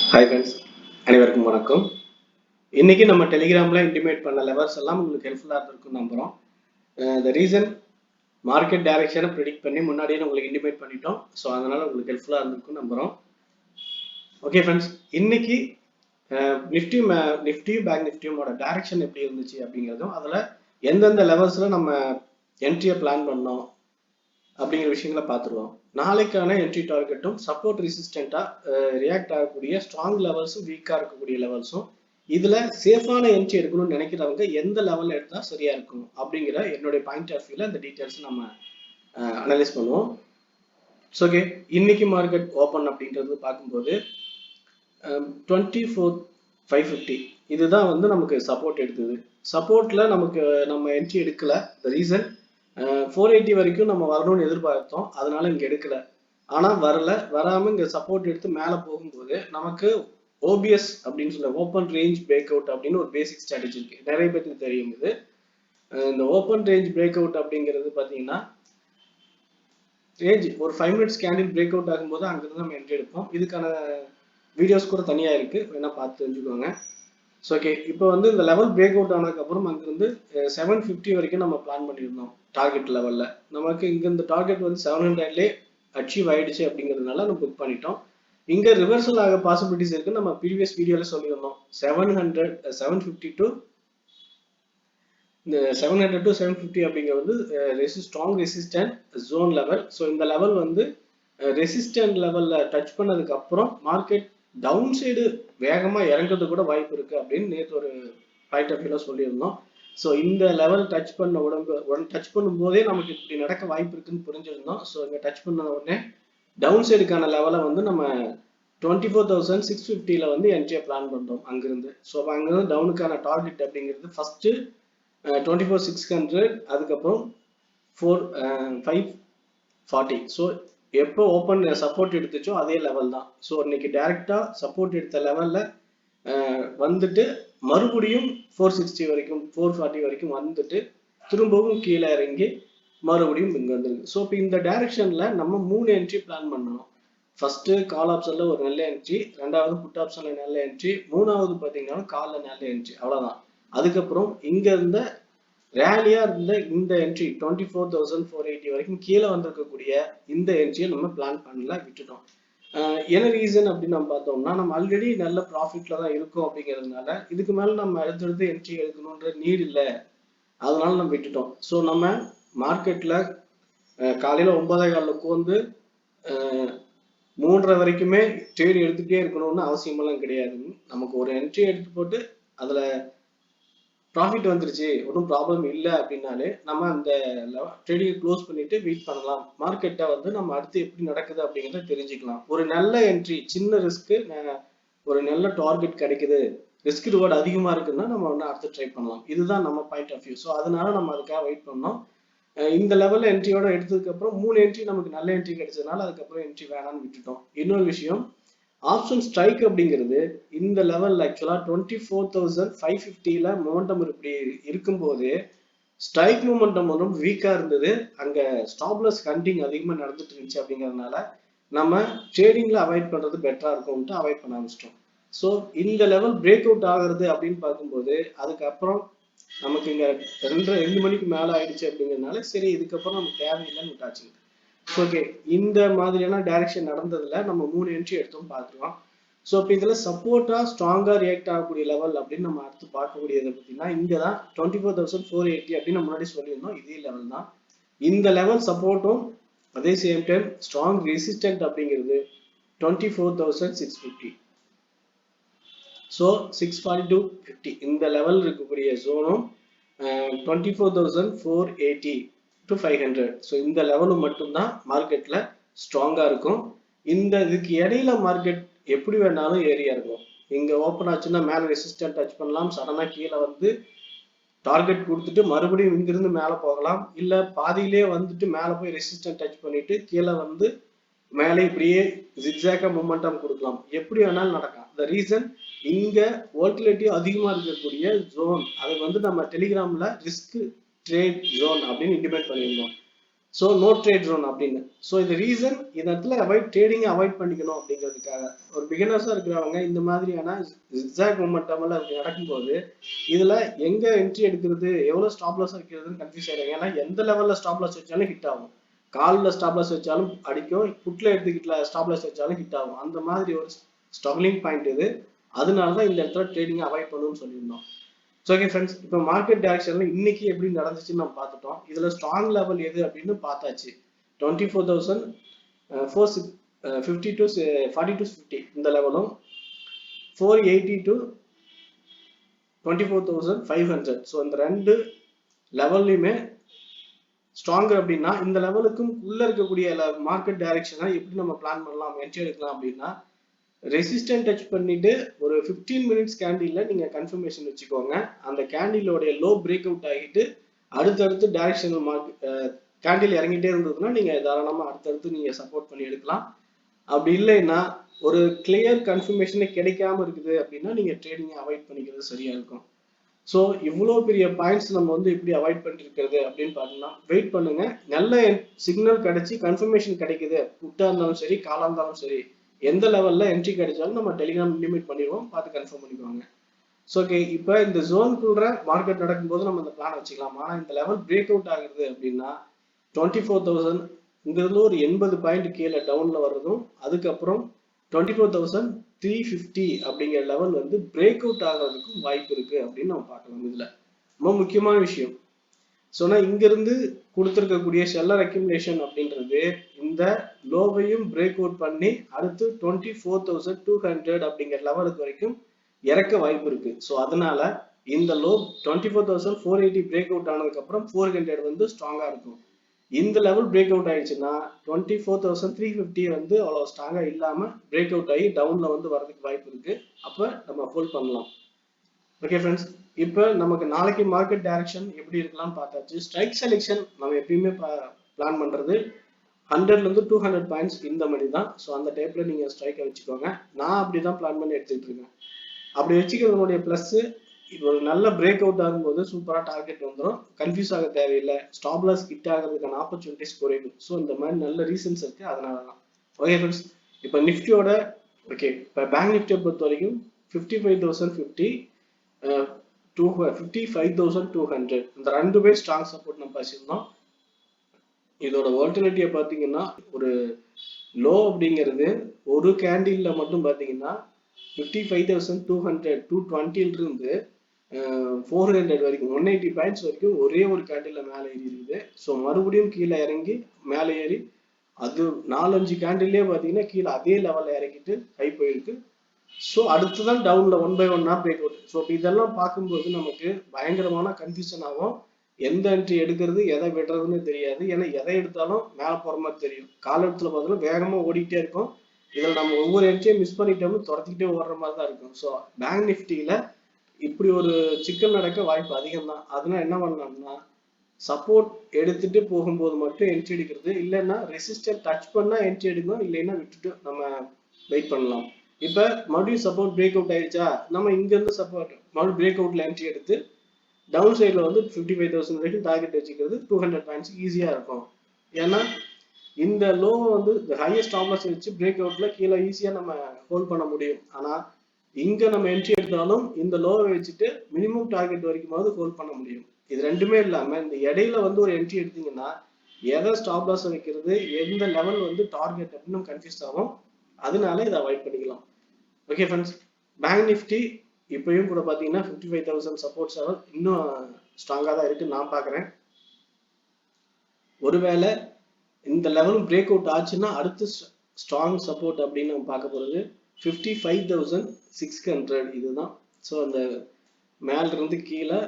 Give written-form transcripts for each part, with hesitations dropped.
Hi friends, அனைவருக்கும் வணக்கம். இன்னைக்கு நம்ம டெலிகிராமில் இன்டிமேட் பண்ண லெவல்ஸ் எல்லாம் உங்களுக்கு ஹெல்ப்ஃபுல்லாக இருந்திருக்கும் நம்புகிறோம். த ரீசன் மார்க்கெட் டைரக்ஷனை ப்ரிடிக்ட் பண்ணி முன்னாடியே உங்களுக்கு இன்டிமேட் பண்ணிட்டோம். ஸோ அதனால் உங்களுக்கு ஹெல்ப்ஃபுல்லாக இருந்திருக்கும் நம்புகிறோம். ஓகே ஃப்ரெண்ட்ஸ், இன்னைக்கு நிஃப்டியும் பேங்க் நிஃப்டியோட டைரக்ஷன் எப்படி இருந்துச்சு அப்படிங்கிறதும் அதில் எந்தெந்த லெவல்ஸில் நம்ம என்ட்ரியை பிளான் பண்ணோம் அப்படிங்கிற விஷயங்களை பார்த்துருவோம். நாளைக்கான என்ட்ரி டார்கெட்டும் சப்போர்ட் ரெசிஸ்டண்டா ரியாக்ட் ஆகக்கூடிய ஸ்ட்ராங் லெவல்ஸும் வீக்காக இருக்கக்கூடிய லெவல்ஸும் இதுல சேஃபான என்ட்ரி எடுக்கணும்னு நினைக்கிறவங்க எந்த லெவல்ல எடுத்தா சரியா இருக்கும் அப்படிங்கிற என்னுடைய பாயிண்ட் ஆஃப் வியூல இந்த டீட்டெயில்ஸ் நம்ம அனலைஸ் பண்ணுவோம். ஓகே, இன்னைக்கு மார்க்கெட் ஓப்பன் அப்படின்றது பார்க்கும்போது 24,550 இதுதான் வந்து நமக்கு சப்போர்ட் எடுத்தது. சப்போர்ட்ல நம்ம என்ட்ரி எடுக்கல. த ரீசன் 480 வரைக்கும் நம்ம வரணும்னு எதிர்பார்த்தோம், அதனால இங்க எடுக்கல. ஆனா வராம இங்க சப்போர்ட் எடுத்து மேல போகும்போது நமக்கு ஓபிஎஸ் அப்படின்னு சொல்ல ஓப்பன் ரேஞ்ச் பிரேக் அவுட் அப்படின்னு ஒரு பேசிக் ஸ்ட்ராட்டஜி இருக்கு. நிறைய பேருக்கு தெரியும் இது. இந்த ஓப்பன் ரேஞ்ச் பிரேக் அவுட் அப்படிங்கிறது பாத்தீங்கன்னா ரேஞ்ச் ஒரு 5 மினிட்ஸ் கேண்டில் பிரேக் அவுட் ஆகும்போது அங்கிருந்து நம்ம என்ட்ரி எடுப்போம். இதுக்கான வீடியோஸ் கூட தனியா இருக்கு, வேணா பார்த்து தெரிஞ்சுக்கோங்க. ஓகே, இப்போ வந்து இந்த லெவல் பிரேக் அவுட் ஆனதுக்கு அப்புறம் அங்கிருந்து 750 வரைக்கும் நம்ம பிளான் பண்ணியிருந்தோம் டார்கெட் லெவல்ல. நமக்கு இங்க இந்த டார்கெட் வந்து 700லே அச்சீவ் ஆயிடுச்சு அப்படிங்கிறதுனால நம்ம புக் பண்ணிட்டோம். இங்க ரிவர்சல் ஆக பாசிபிலிட்டிஸ் இருக்கு. நம்ம ப்ரீவியஸ் வீடியோல சொல்லியிருந்தோம் 750 டு இந்த 700 டு 750 அப்படிங்கிறது strong resistant zone level. So இந்த லெவல் வந்து ரெசிஸ்டன்ட் லெவல்ல டச் பண்ணதுக்கு அப்புறம் மார்க்கெட் டவுன் சைடு வேகமா இறங்குறது கூட வாய்ப்பு இருக்கு அப்படின்னு நேற்று ஒரு பாயிண்ட் ஆஃப் வியூல சொல்லியிருந்தோம். ஸோ இந்த லெவல் டச் பண்ணும் போதே நமக்கு இப்படி நடக்க வாய்ப்பு இருக்குன்னு புரிஞ்சிருந்தோம். ஸோ இங்க டச் பண்ண உடனே டவுன் சைடுக்கான லெவலை வந்து நம்ம 24,650 வந்து என்ட்ரியை பிளான் பண்றோம் அங்கிருந்து. ஸோ அங்கிருந்து டவுனுக்கான டார்கெட் அப்படிங்கிறது ஃபர்ஸ்ட் 24,600, அதுக்கப்புறம் 540. ஸோ எப்போ ஓப்பன் சப்போர்ட் எடுத்துச்சோ அதே லெவல் தான். ஸோ இன்னைக்கு டைரக்டா சப்போர்ட் எடுத்த லெவல்ல வந்துட்டு மறுபடியும் 460 வரைக்கும் 440 வரைக்கும் வந்துட்டு திரும்பவும் கீழே இறங்கி மறுபடியும் இங்க வந்துருக்கு. ஸோ இப்போ இந்த டைரக்ஷன்ல நம்ம 3 என்ட்ரி பிளான் பண்ணணும். ஃபர்ஸ்ட் கால் ஆப்ஷன்ல ஒரு நல்ல என்ட்ரி, ரெண்டாவது புட் ஆப்ஷன்ல நல்ல என்ட்ரி, மூணாவது பாத்தீங்கன்னா கால்ல நல்ல என்ட்ரி, அவ்வளவுதான். அதுக்கப்புறம் இங்க இருந்த ரேலியா இருந்த இந்த என்ட்ரி 24,480 வரைக்கும் கீழே வந்திருக்கக்கூடிய இந்த என்ட்ரியை நம்ம பிளான் பண்ணல, விட்டுட்டோம். என்ன ரீசன் அப்படின்னு நம்ம பார்த்தோம்னா, நம்ம ஆல்ரெடி நல்ல ப்ராஃபிட்ல தான் இருக்கோம் அப்படிங்கிறதுனால இதுக்கு மேல நம்ம அடுத்தடுத்து என்ட்ரி எடுக்கணும்ன்ற நீட் இல்லை, அதனால நம்ம விட்டுட்டோம். ஸோ நம்ம மார்க்கெட்ல காலையில 9:15 உட்காந்து 3:30 வரைக்குமே ட்ரேட் எடுத்துட்டே இருக்கணும்னு அவசியமெல்லாம் கிடையாது. நமக்கு ஒரு என்ட்ரி எடுத்து போட்டு அதுல ப்ராஃபிட் வந்துருச்சு, ஒன்றும் ப்ராப்ளம் இல்லை அப்படின்னாலே நம்ம அந்த ட்ரேடிங் க்ளோஸ் பண்ணிட்டு வெயிட் பண்ணலாம். மார்க்கெட்டை வந்து நம்ம அடுத்து எப்படி நடக்குது அப்படிங்கிறத தெரிஞ்சுக்கலாம். ஒரு நல்ல என்ட்ரி, சின்ன ரிஸ்க்கு, ஒரு நல்ல டார்கெட் கிடைக்குது, ரிஸ்க் ரிவார்டு அதிகமா இருக்குன்னா நம்ம வந்து அடுத்து ட்ரை பண்ணலாம். இதுதான் நம்ம பாயிண்ட் ஆஃப் வியூ. ஸோ அதனால நம்ம அதுக்காக வெயிட் பண்ணோம். இந்த லெவல்ல என்ட்ரியோட எடுத்ததுக்கு அப்புறம் 3 என்ட்ரி நமக்கு நல்ல என்ட்ரி கிடைச்சதுனால அதுக்கப்புறம் என்ட்ரி வேணாம்னு விட்டுட்டோம். இன்னொரு விஷயம், ஆப்ஷன் ஸ்ட்ரைக் அப்படிங்கிறது இந்த லெவல்ல ஆக்சுவலா 24,550ல மொமெண்டம் இப்படி இருக்கும்போது ஸ்ட்ரைக் மொமெண்டம் வந்து வீக்கா இருந்தது. அங்க ஸ்டாப்லஸ் ஹண்டிங் அதிகமா நடந்துட்டு இருந்துச்சு அப்படிங்கிறதுனால நம்ம ட்ரேடிங்ல அவாய்ட் பண்றது பெட்டரா இருக்கும்ட்டு அவாய்ட் பண்ண ஆரம்பிச்சிட்டோம். ஸோ இந்த லெவல் பிரேக் அவுட் ஆகுறது அப்படின்னு பார்க்கும்போது அதுக்கப்புறம் நமக்கு இங்க 2 மணிக்கு மேல ஆயிடுச்சு அப்படிங்கிறதுனால சரி இதுக்கப்புறம் நமக்கு தேவையில்லைன்னு விட்டாச்சு. ஓகே, இந்த மாதிரியான டைரக்ஷன் நடந்ததுல நம்ம 3 என்ட்ரி எடுத்தோம் பார்த்துருவோம். ஸோ இப்போ இதுல சப்போர்ட்டா ஸ்ட்ராங்கா ரியாக்ட் ஆகக்கூடிய லெவல் அப்படின்னு நம்ம அடுத்து பார்க்கக்கூடியது பார்த்தீங்கன்னா இங்கதான் 24,480 அப்படின்னு நம்ம முன்னாடி சொல்லியிருந்தோம். இதே லெவல் தான். இந்த லெவல் சப்போர்ட்டும் அதே சேம் டைம் ஸ்ட்ராங் ரெசிஸ்டன்ட் அப்படிங்கிறது 24,650. ஸோ 640 to 50 இந்த லெவல் இருக்கக்கூடிய ஜோனும் 24,480 to 500. ஸோ இந்த லெவலும் மட்டும்தான் மார்க்கெட்ல ஸ்ட்ராங்கா இருக்கும். இதுக்கு இடையில மார்க்கெட் எப்படி வேணாலும் ஏரியா இருக்கும். இங்க ஓப்பன் ஆச்சுன்னா மேல ரெசிஸ்டன்ட் டச் பண்ணலாம், சடனா கீழே வந்து டார்கெட் கொடுத்துட்டு மறுபடியும் இங்கிருந்து மேல போகலாம், இல்ல பாதியிலே வந்துட்டு மேல போய் ரெசிஸ்டன்ட் டச் பண்ணிட்டு கீழே வந்து மேலே இப்படியே ஜிக்ஸாக்கா மொமெண்டம் கொடுக்கலாம். எப்படி வேணாலும் நடக்கலாம். த ரீசன் இங்க வோல்டிலிட்டி அதிகமா இருக்கக்கூடிய ஜோன், அதை வந்து நம்ம டெலிகிராம்ல ரிஸ்க் ட்ரேட் ஜோன் அப்படின்னு இன்டிமேட் பண்ணியிருந்தோம். ஸோ நோ ட்ரேட் ஜோன் அப்படின்னு. ஸோ இந்த ரீசன் இந்த இடத்துல ட்ரேடிங்கை அவாய்ட் பண்ணிக்கணும் அப்படிங்கிறதுக்காக. ஒரு பிகினர்ஸாக இருக்கிறவங்க இந்த மாதிரியான ஜிக்ஸாக் மொமெண்டம் எல்லாம் நடக்கும்போது இதில் எங்கே என்ட்ரி எடுக்கிறது, எவ்வளோ ஸ்டாப் லாஸ் வைக்கிறதுன்னு கன்ஃபியூஸ் ஆகிடும். ஏன்னா எந்த லெவலில் ஸ்டாப் லாஸ் வச்சாலும் ஹிட் ஆகும், காலில் ஸ்டாப் லாஸ் வச்சாலும் அடிக்கும், புட்டில் எடுத்துக்கிட்ட ஸ்டாப் லாஸ் வச்சாலும் ஹிட் ஆகும். அந்த மாதிரி ஒரு ஸ்ட்ரகிளிங் பாயிண்ட் இது. அதனால தான் இந்த இடத்துல ட்ரேடிங்கை அவாய்ட் பண்ணணும்னு சொல்லியிருந்தோம். ஸோ ஓகே ஃப்ரெண்ட்ஸ், இப்போ மார்க்கெட் டைரக்ஷன்ல இன்னைக்கு எப்படி நடந்துச்சுன்னு நம்ம பார்த்துட்டோம். இதுல ஸ்ட்ராங் லெவல் எது அப்படின்னு பார்த்தாச்சு. 24,450 to 4250 இந்த லெவலும், 480 to 24,500. ஸோ இந்த ரெண்டு லெவல்லையுமே ஸ்ட்ராங்கர் அப்படின்னா இந்த லெவலுக்கும் உள்ள இருக்கக்கூடிய மார்க்கெட் டைரக்ஷனை எப்படி நம்ம பிளான் பண்ணலாம், என்ட்ரி எடுக்கலாம் அப்படின்னா, ரெசிஸ்டன்ட் டச் பண்ணிட்டு ஒரு 15 மினிட்ஸ் கேண்டில்ல நீங்க கன்ஃபர்மேஷன் வச்சுக்கோங்க. அந்த கேண்டிலோடைய லோ பிரேக் அவுட் ஆகிட்டு அடுத்தடுத்து டைரக்ஷனல் கேண்டில் இறங்கிட்டே இருந்ததுன்னா நீங்க தாராளமா அடுத்தடுத்து நீங்க சப்போர்ட் பண்ணி எடுக்கலாம். அப்படி இல்லைன்னா ஒரு கிளியர் கன்ஃபர்மேஷனே கிடைக்காம இருக்குது அப்படின்னா நீங்க ட்ரேடிங்கை அவாய்ட் பண்ணிக்கிறது சரியா இருக்கும். ஸோ இவ்வளோ பெரிய பாயிண்ட்ஸ் நம்ம வந்து எப்படி அவாய்ட் பண்ணிட்டு இருக்கிறது அப்படின்னு பார்த்தீங்கன்னா, வெயிட் பண்ணுங்க. நல்ல சிக்னல் கிடைச்சி கன்ஃபர்மேஷன் கிடைக்குது, புட்டா இருந்தாலும் சரி காலா இருந்தாலும் சரி, எந்த லெவல்ல என்ட்ரி கிடைச்சாலும் நம்ம டெலிகிராம் லிமிட் பண்ணிடுவோம், பார்த்து கன்ஃபார்ம் பண்ணிக்குவாங்க. ஸோ ஓகே, இப்போ இந்த ஜோனுக்குள்ள மார்க்கெட் நடக்கும்போது நம்ம இந்த பிளான் வச்சுக்கலாம். ஆனால் இந்த லெவல் பிரேக் அவுட் ஆகுது அப்படின்னா 24,000 இங்கிருந்து ஒரு 80 பாயிண்ட் கீழே டவுன்ல வர்றதும், அதுக்கப்புறம் 24,350 அப்படிங்கிற லெவல் வந்து பிரேக் அவுட் ஆகிறதுக்கும் வாய்ப்பு இருக்கு அப்படின்னு நம்ம பார்க்கலாம். இதுல ரொம்ப முக்கியமான விஷயம் சொன்னா, இங்கிருந்து கொடுத்திருக்கக்கூடிய ஷெல்லர் அக்யூமுலேஷன் அப்படின்றது இந்த லோவையும் பிரேக் அவுட் பண்ணி அடுத்து 24,200 அப்படிங்கிற லெவலுக்கு வரைக்கும் இறக்க வாய்ப்பு இருக்கு. ஸோ அதனால இந்த லோ 24,480 பிரேக் அவுட் ஆனதுக்கு அப்புறம் 400 வந்து ஸ்ட்ராங்கா இருக்கும். இந்த லெவல் பிரேக் அவுட் ஆயிடுச்சுன்னா 24,350 வந்து அவ்வளவு ஸ்ட்ராங்கா இல்லாம பிரேக் அவுட் ஆகி டவுன்ல வந்து வரதுக்கு வாய்ப்பு இருக்கு. அப்ப நம்ம ஹோல்ட் பண்ணலாம். ஓகே ஃப்ரெண்ட்ஸ், இப்போ நமக்கு நாளைக்கு மார்க்கெட் டைரக்ஷன் எப்படி இருக்கலாம்னு பார்த்தாச்சு. ஸ்ட்ரைக் செலெக்ஷன் நம்ம எப்பயுமே பிளான் பண்றது 100ல இருந்து 200 பாயிண்ட்ஸ் இந்த மாதிரி தான். ஸோ அந்த டைப்ல நீங்க ஸ்ட்ரைக்கை வச்சுக்கோங்க. நான் அப்படிதான் பிளான் பண்ணி எடுத்துட்டு இருக்கேன். அப்படி வச்சுக்கிறதுனுடைய பிளஸ், இப்போ ஒரு நல்ல பிரேக் அவுட் ஆகும்போது சூப்பரா டார்கெட் வந்துடும், கன்ஃபியூஸ் ஆக தேவையில்லை, ஸ்டாப் லாஸ் ஹிட் ஆகிறதுக்கான ஆப்பர்ச்சுனிட்டிஸ் குறையும். ஸோ இந்த மாதிரி நல்ல ரீசன்ஸ் இருக்கு, அதனால தான். ஓகே ஃப்ரெண்ட்ஸ், இப்போ நிஃப்டியோட ஓகே, இப்போ பேங்க் நிஃப்டியை பொறுத்த வரைக்கும் 55,050 55,200 இந்த ரெண்டுமே ஸ்ட்ராங் சப்போர்ட் நம்ம பேசியிருந்தோம். இதோட வால்டிலிட்டியை பார்த்தீங்கன்னா, ஒரு லோ அப்படிங்கிறது ஒரு கேண்டில்ல மட்டும் பார்த்தீங்கன்னா 55,200 220 இருந்து 400 வரைக்கும் 180 பாயிண்ட்ஸ் வரைக்கும் ஒரே ஒரு கேண்டில்ல மேலே ஏறி இருக்குது. ஸோ மறுபடியும் கீழே இறங்கி மேலே ஏறி அது 4-5 கேண்டில்லே பார்த்தீங்கன்னா கீழே அதே லெவலில் இறங்கிட்டு ஹை போயிருக்கு. ஸோ அடுத்துதான் டவுன்ல 1 by 1 பிரேக் அவுட். ஸோ இதெல்லாம் பார்க்கும்போது நமக்கு பயங்கரமான கன்ஃபியூஷன் ஆகும். எந்த என்ட்ரி எடுக்கிறது எதை விடுறதுன்னு தெரியாது. ஏன்னா எதை எடுத்தாலும் மேலே போற மாதிரி தெரியும். காலத்துல பார்த்தோம்னா வேகமா ஓடிக்கிட்டே இருக்கும். இதில் நம்ம ஒவ்வொரு என்ட்ரியும் மிஸ் பண்ணிட்டோம்னு துரத்திக்கிட்டே ஓடுற மாதிரி தான் இருக்கும். ஸோ பேங்க் நிஃப்டியில இப்படி ஒரு சிக்கல் நடக்க வாய்ப்பு அதிகம் தான். அதனால என்ன பண்ணலாம்னா, சப்போர்ட் எடுத்துட்டு போகும்போது மட்டும் என்ட்ரி எடுக்கிறது, இல்லைன்னா ரெசிஸ்டன்ட் டச் பண்ணா என்ட்ரி எடுக்கணும், இல்லைன்னா விட்டுட்டு நம்ம வெயிட் பண்ணலாம். இப்ப மறுபடியும் சப்போர்ட் பிரேக் அவுட் ஆயிடுச்சா, நம்ம இங்க இருந்து சப்போர்ட் மறுபடியும் பிரேக் அவுட்ல என்ட்ரி எடுத்து டவுன் சைட்ல வந்து 55,000 வரைக்கும் டார்கெட் வச்சுக்கிறது 200 பாயிண்ட்ஸ் ஈஸியா இருக்கும். ஏன்னா இந்த லோ வந்து ஹையஸ்ட் ஸ்டாப் லாஸ் வச்சு பிரேக் அவுட்ல கீழே ஈஸியா நம்ம ஹோல்ட் பண்ண முடியும். ஆனா இங்க நம்ம என்ட்ரி எடுத்தாலும் இந்த லோவை வச்சுட்டு மினிமம் டார்கெட் வரைக்குமாவது ஹோல்ட் பண்ண முடியும். இது ரெண்டுமே இல்லாம இந்த இடையில வந்து ஒரு என்ட்ரி எடுத்தீங்கன்னா எதை ஸ்டாப் லாஸ் வைக்கிறது, எந்த லெவல் வந்து டார்கெட் அப்படின்னு கன்ஃபியூஸ் ஆகும். அதனால இதை அவாய்ட் பண்ணிக்கலாம். ஓகே ஃப்ரெண்ட்ஸ், பேங்க் நிஃப்டி இப்பயும் கூட பாத்தீங்கன்னா 55,000 சப்போர்ட் லெவல் இன்னும் ஸ்ட்ராங்கா தான் இருக்கு நான் பாக்குறேன். ஒருவேளை இந்த லெவலும் பிரேக் அவுட் ஆச்சுன்னா அடுத்து ஸ்ட்ராங் சப்போர்ட் அப்படின்னு நம்ம பார்க்க போறது 55,600 இதுதான். ஸோ அந்த மேல இருந்து கீழே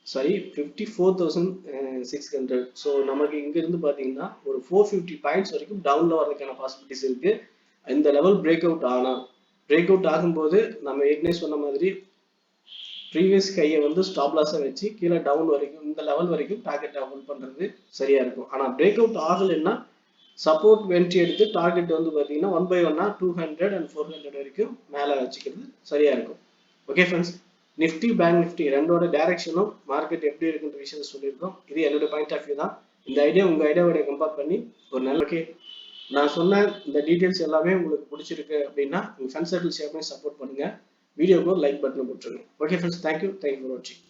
54,600. ஸோ நமக்கு இங்க இருந்து பாத்தீங்கன்னா ஒரு 450 பாயிண்ட்ஸ் வரைக்கும் டவுன்ல வர்றதுக்கான பாசிபிலிட்டிஸ் இருக்கு. இந்த லெவல் பிரேக் அவுட் ஆனா, பிரேக் அவுட் ஆகும்போது நம்ம ஏற்கனவே சொன்ன மாதிரி ப்ரீவியஸ் கையை வந்து ஸ்டாப் லாஸை வச்சு கீழே டவுன் வரைக்கும் இந்த லெவல் வரைக்கும் டார்கெட்டை ஹோல்ட் பண்றது சரியா இருக்கும். ஆனா பிரேக் அவுட் ஆகலைன்னா சப்போர்ட் என்ட்ரி எடுத்து டார்கெட் வந்து பாத்தீங்கன்னா 1 by 1 200 and 400 வரைக்கும் மேல வச்சுக்கிறது சரியா இருக்கும். Okay friends, Nifty bank Nifty ரெண்டோட டைரக்ஷனும் மார்க்கெட் எப்படி இருக்குன்ற விஷயத்தை சொல்லியிருக்கோம். இது என்னோட பாயிண்ட் ஆஃப் வியூ தான். இந்த ஐடியா உங்க ஐடியாவோட கம்பேர் பண்ணி ஒரு நல்ல ஓகே நான் சொன்ன இந்த டீடைல்ஸ் எல்லாமே உங்களுக்கு பிடிச்சிருக்கு அப்படின்னா உங்க ஃப்ரெண்ட்ஸ் சர்க்கிள் ஷேர் பண்ணி சப்போர்ட் பண்ணுங்க. வீடியோக்கு லைக் பட்டன் போட்டுருங்க. ஓகே ஃப்ரெண்ட்ஸ், தேங்க்யூ ஃபார் வாட்சிங்.